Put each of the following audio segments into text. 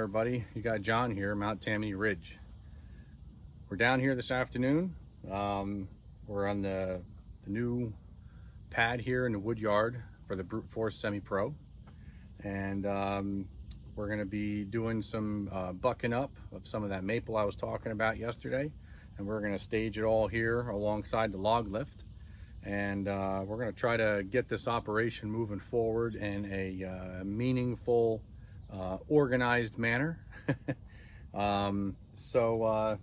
everybody. You got John here, Mount Tammany Ridge. We're down here this afternoon. We're on the new pad here in the wood yard for the Brute Force Semi-Pro. And we're going to be doing some bucking up of some of that maple I was talking about yesterday. And we're going to stage it all here alongside the log lift. And we're going to try to get this operation moving forward in a meaningful, organized manner. So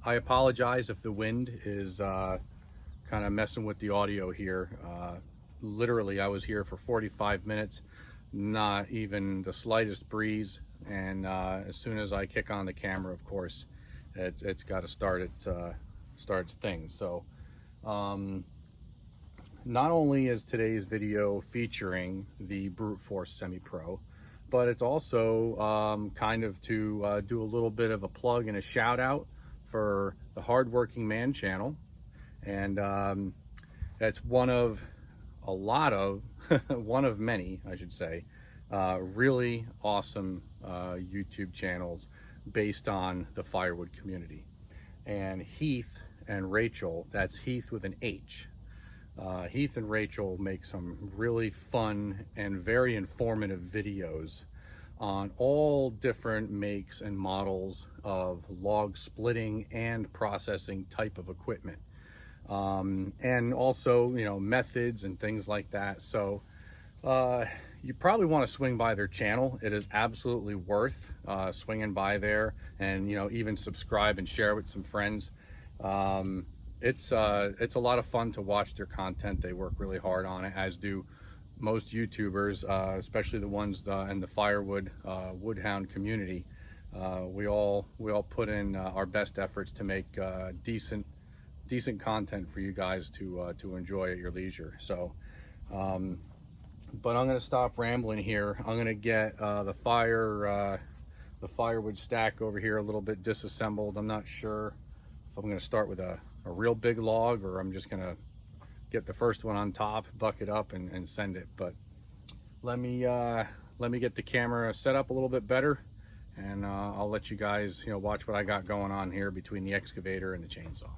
I apologize if the wind is kind of messing with the audio here. Literally, I was here for 45 minutes, not even the slightest breeze. And as soon as I kick on the camera, of course, it's got to start its thing. So not only is today's video featuring the Brute Force Semi-Pro, but it's also kind of to do a little bit of a plug and a shout out for the Hardworking Man channel. And that's one of one of many, I should say, really awesome YouTube channels based on the firewood community. And Heath and Rachel, that's Heath with an H. Heath and Rachel make some really fun and very informative videos on all different makes and models of log splitting and processing type of equipment. And also, you know, methods and things like that. So you probably want to swing by their channel. It is absolutely worth swinging by there, and, you know, even subscribe and share with some friends. It's a lot of fun to watch their content. They work really hard on it, as do most YouTubers, especially the ones in the firewood woodhound community. We all put in our best efforts to make decent content for you guys to enjoy at your leisure. So but I'm going to stop rambling here. I'm going to get the firewood stack over here a little bit disassembled. I'm not sure if I'm going to start with a real big log, or I'm just going to get the first one on top, buck it up, and send it. But let me get the camera set up a little bit better, and I'll let you guys, you know, watch what I got going on here between the excavator and the chainsaw.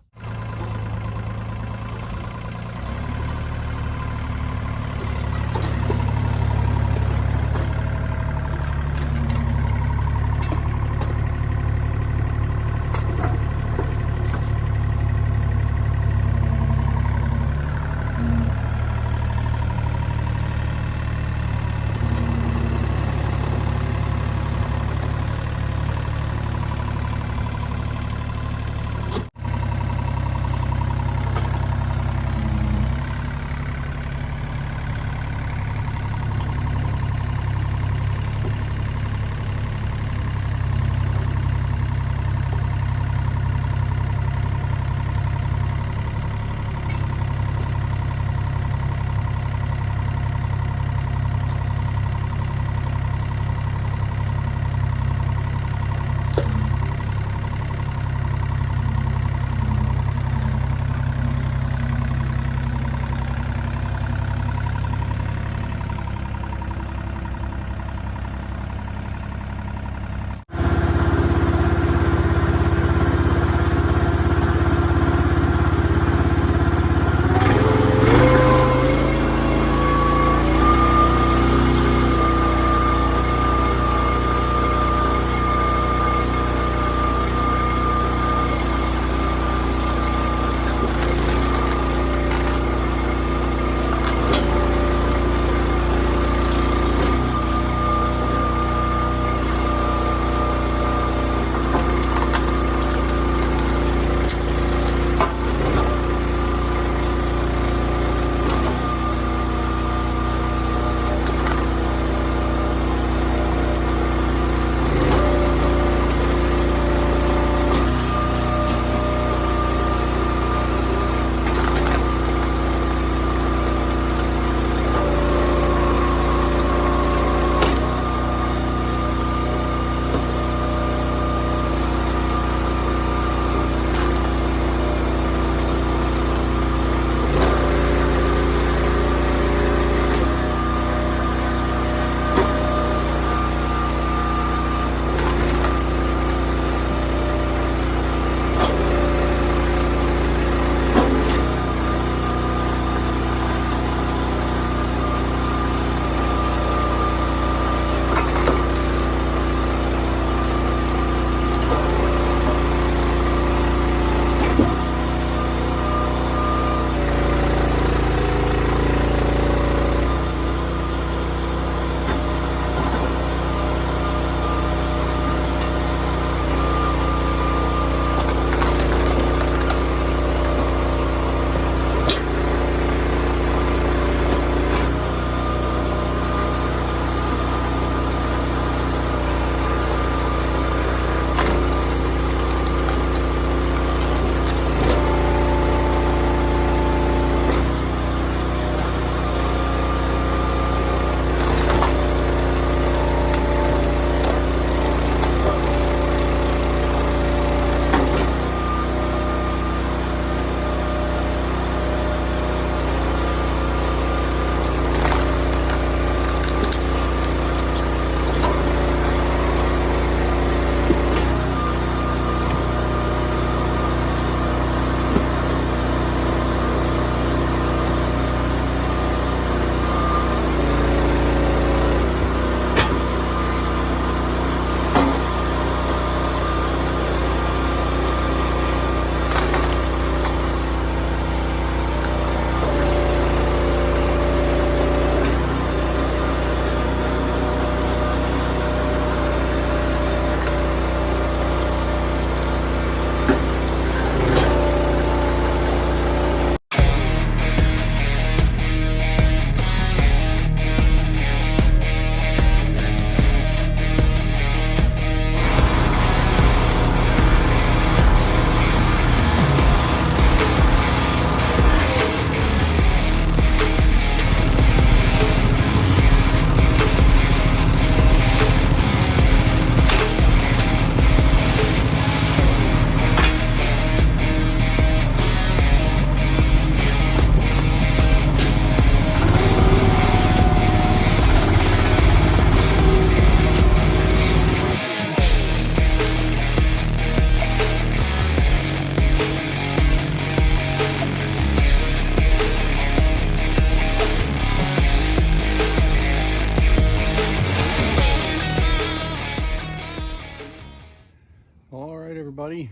All right, everybody.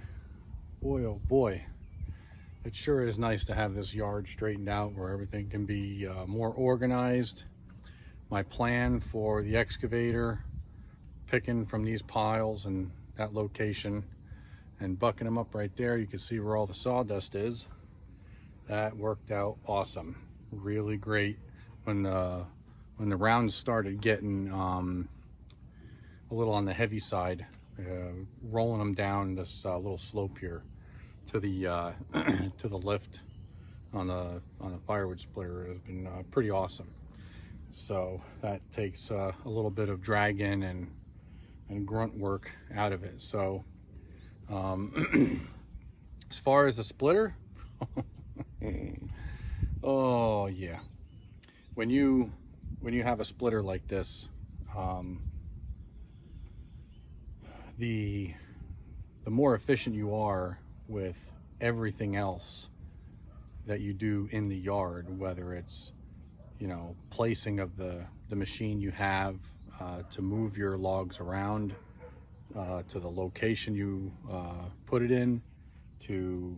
Boy, oh boy. It sure is nice to have this yard straightened out where everything can be more organized. My plan for the excavator, picking from these piles and that location and bucking them up right there, you can see where all the sawdust is. That worked out awesome. Really great. When the rounds started getting a little on the heavy side, rolling them down this little slope here to the to the lift on the firewood splitter has been pretty awesome. So that takes a little bit of dragging and grunt work out of it. So as far as the splitter, oh yeah, when you have a splitter like this, the more efficient you are with everything else that you do in the yard, whether it's, you know, placing of the machine you have to move your logs around to the location you put it in, to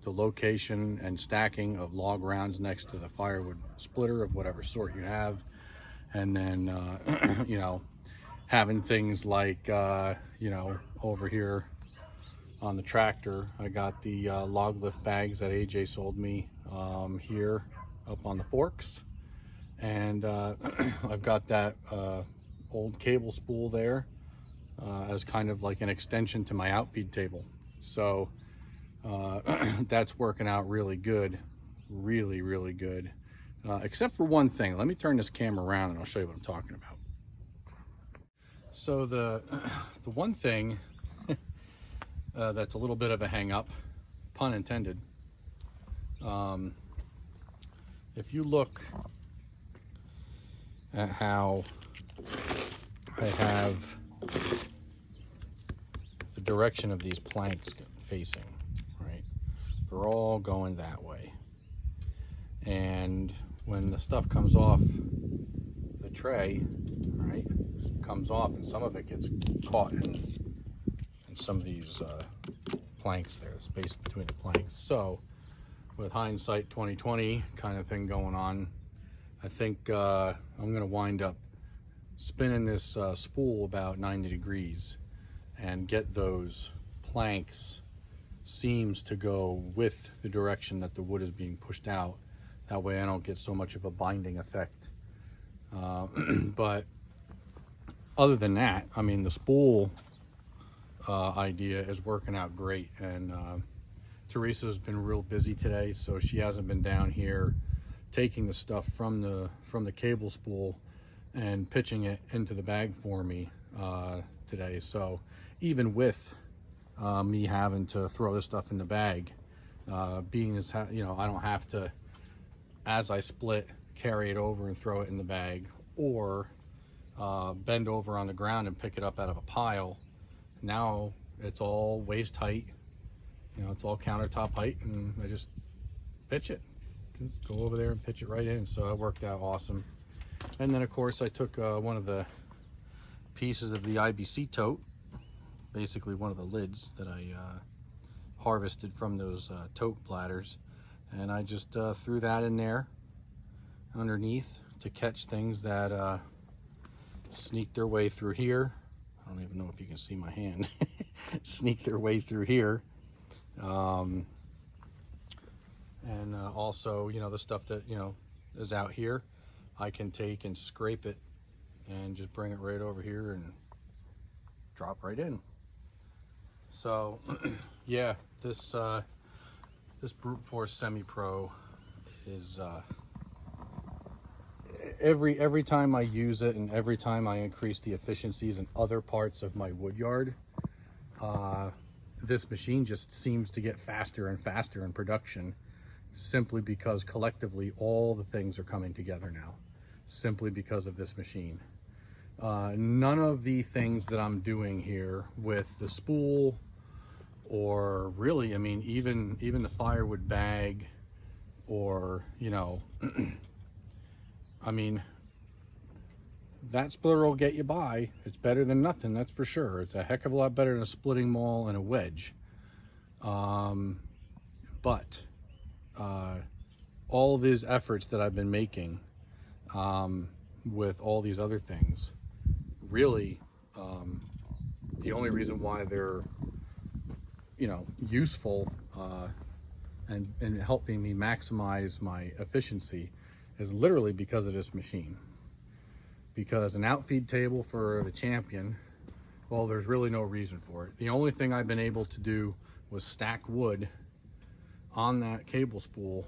the location and stacking of log rounds next to the firewood splitter of whatever sort you have, and then you know, having things like you know, over here on the tractor, I got the log lift bags that AJ sold me here up on the forks, and I've got that old cable spool there as kind of like an extension to my outfeed table. So that's working out really good, really good, except for one thing. Let me turn this camera around and I'll show you what I'm talking about. So the one thing that's a little bit of a hang up, pun intended, if you look at how I have the direction of these planks facing, right? They're all going that way. And when the stuff comes off the tray, right, comes off, and some of it gets caught in some of these planks there, the space between the planks. So with hindsight 2020 kind of thing going on, I think I'm gonna wind up spinning this spool about 90 degrees and get those planks seams to go with the direction that the wood is being pushed out. That way I don't get so much of a binding effect. But other than that, I mean, the spool idea is working out great, and Teresa's been real busy today, so she hasn't been down here taking the stuff from the cable spool and pitching it into the bag for me today. So even with me having to throw this stuff in the bag, being as you know, I don't have to, as I split, carry it over and throw it in the bag, or bend over on the ground and pick it up out of a pile. Now it's all waist height, you know, it's all countertop height, and I just pitch it, just go over there and pitch it right in. So it worked out awesome. And then of course I took one of the pieces of the IBC tote, basically one of the lids that I harvested from those tote bladders, and I just threw that in there underneath to catch things that sneak their way through here. I don't even know if you can see my hand. Sneak their way through here. And also, you know, the stuff that, you know, is out here, I can take and scrape it and just bring it right over here and drop right in. So yeah, this brute force semi-pro is every time I use it, and every time I increase the efficiencies in other parts of my wood yard, this machine just seems to get faster and faster in production, simply because collectively all the things are coming together now, simply because of this machine. None of the things that I'm doing here with the spool, or really, I mean, even the firewood bag, or, you know, I mean, that splitter will get you by. It's better than nothing, that's for sure. It's a heck of a lot better than a splitting maul and a wedge. But all of these efforts that I've been making with all these other things, really, the only reason why they're, you know, useful and helping me maximize my efficiency is literally because of this machine. Because an outfeed table for the Champion, well, there's really no reason for it. The only thing I've been able to do was stack wood on that cable spool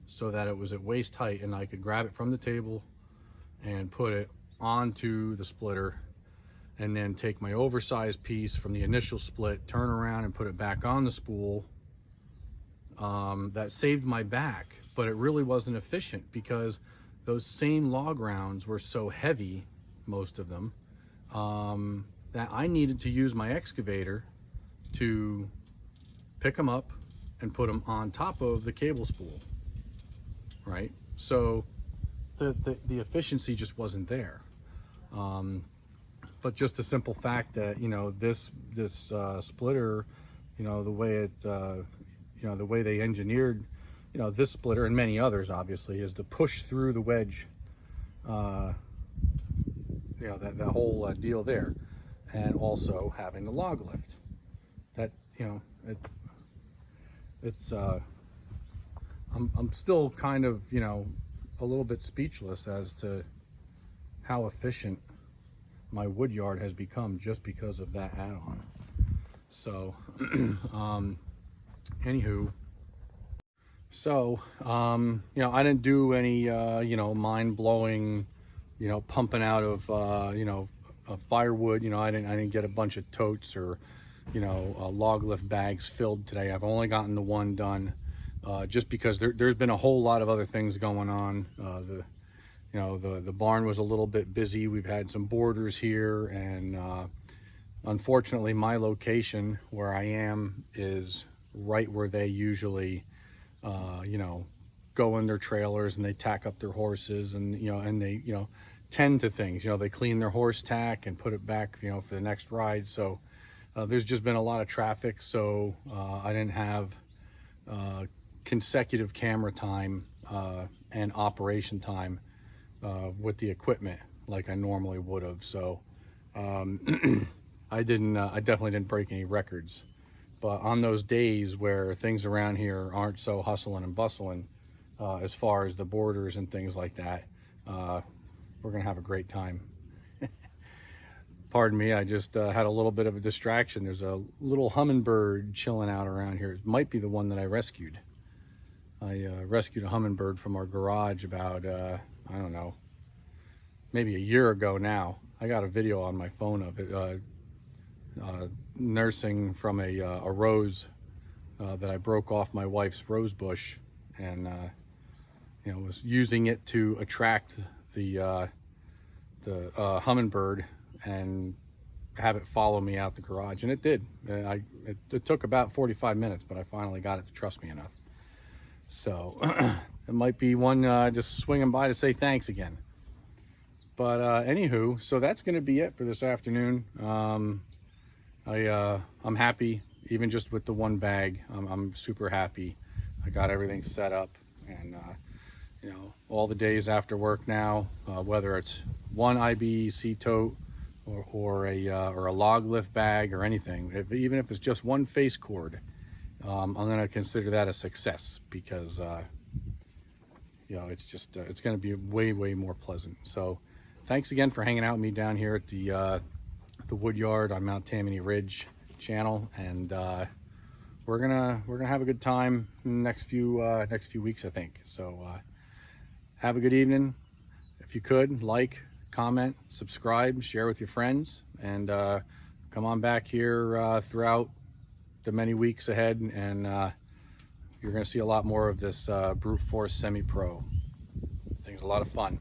so that it was at waist height and I could grab it from the table and put it onto the splitter, and then take my oversized piece from the initial split, turn around and put it back on the spool. That saved my back, but it really wasn't efficient because those same log rounds were so heavy, most of them, that I needed to use my excavator to pick them up and put them on top of the cable spool, right? So the efficiency just wasn't there. But just the simple fact that, you know, this splitter, you know, the way it, you know, the way they engineered, you know, this splitter and many others obviously, is to push through the wedge, you know, that whole deal there, and also having the log lift. That, you know, it's I'm still kind of, you know, a little bit speechless as to how efficient my wood yard has become just because of that add-on. So anywho, so you know, I didn't do any you know, mind-blowing, you know, pumping out of you know, firewood. You know, I didn't get a bunch of totes or, you know, log lift bags filled today. I've only gotten the one done, just because there's been a whole lot of other things going on. You know, the barn was a little bit busy. We've had some boarders here, and unfortunately my location where I am is right where they usually you know, go in their trailers and they tack up their horses, and you know, and they, you know, tend to things, you know, they clean their horse tack and put it back, you know, for the next ride. So there's just been a lot of traffic, so I didn't have consecutive camera time and operation time with the equipment like I normally would have. So I definitely didn't break any records. But on those days where things around here aren't so hustling and bustling, as far as the borders and things like that, we're gonna have a great time. Pardon me, I just had a little bit of a distraction. There's a little hummingbird chilling out around here. It might be the one that I rescued. I rescued a hummingbird from our garage about, I don't know, maybe a year ago now. I got a video on my phone of it, nursing from a rose that I broke off my wife's rose bush, and you know, was using it to attract the hummingbird and have it follow me out the garage, and it did. It took about 45 minutes, but I finally got it to trust me enough. So it might be one just swinging by to say thanks again. But anywho, so that's going to be it for this afternoon. I'm happy, even just with the one bag. I'm super happy. I got everything set up, and you know, all the days after work now, whether it's one IBC tote or a log lift bag or anything, even if it's just one face cord, I'm going to consider that a success, because you know, it's just it's going to be way more pleasant. So thanks again for hanging out with me down here at the wood yard on Mount Tammany Ridge channel, and we're gonna have a good time in the next few weeks, I think. So have a good evening. If you could, like, comment, subscribe, share with your friends, and come on back here throughout the many weeks ahead, and you're going to see a lot more of this brute force semi-pro. I think it's a lot of fun.